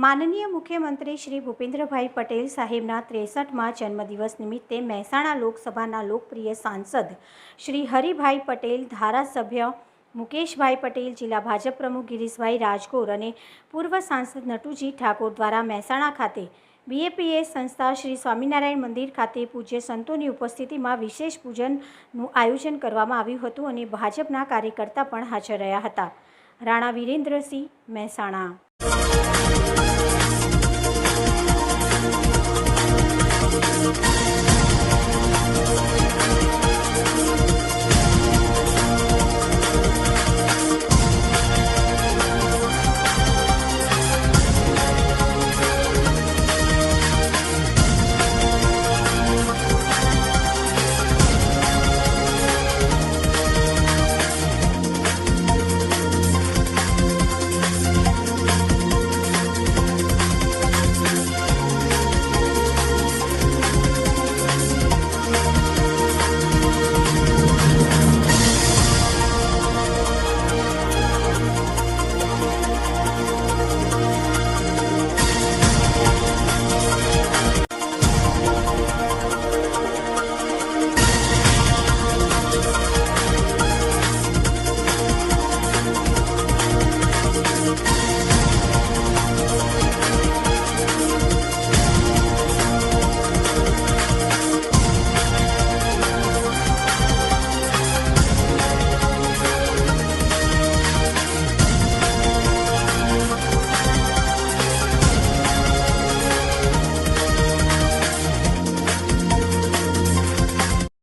માનનીય મુખ્યમંત્રી શ્રી ભૂપેન્દ્રભાઈ પટેલ સાહેબના 63મા જન્મદિવસ નિમિત્તે મહેસાણા લોકસભાના લોકપ્રિય સાંસદ શ્રી હરિભાઈ પટેલ, ધારાસભ્ય મુકેશભાઈ પટેલ, જિલ્લા ભાજપ પ્રમુખ ગિરીશભાઈ રાજગોર અને પૂર્વ સાંસદ નટુજી ઠાકોર દ્વારા મહેસાણા ખાતે BAPS સંસ્થા શ્રી સ્વામિનારાયણ મંદિર ખાતે પૂજ્ય સંતોની ઉપસ્થિતિમાં વિશેષ પૂજનનું આયોજન કરવામાં આવ્યું હતું અને ભાજપના કાર્યકર્તા પણ હાજર રહ્યા હતા. રાણા વિરેન્દ્રસિંહ, મહેસાણા.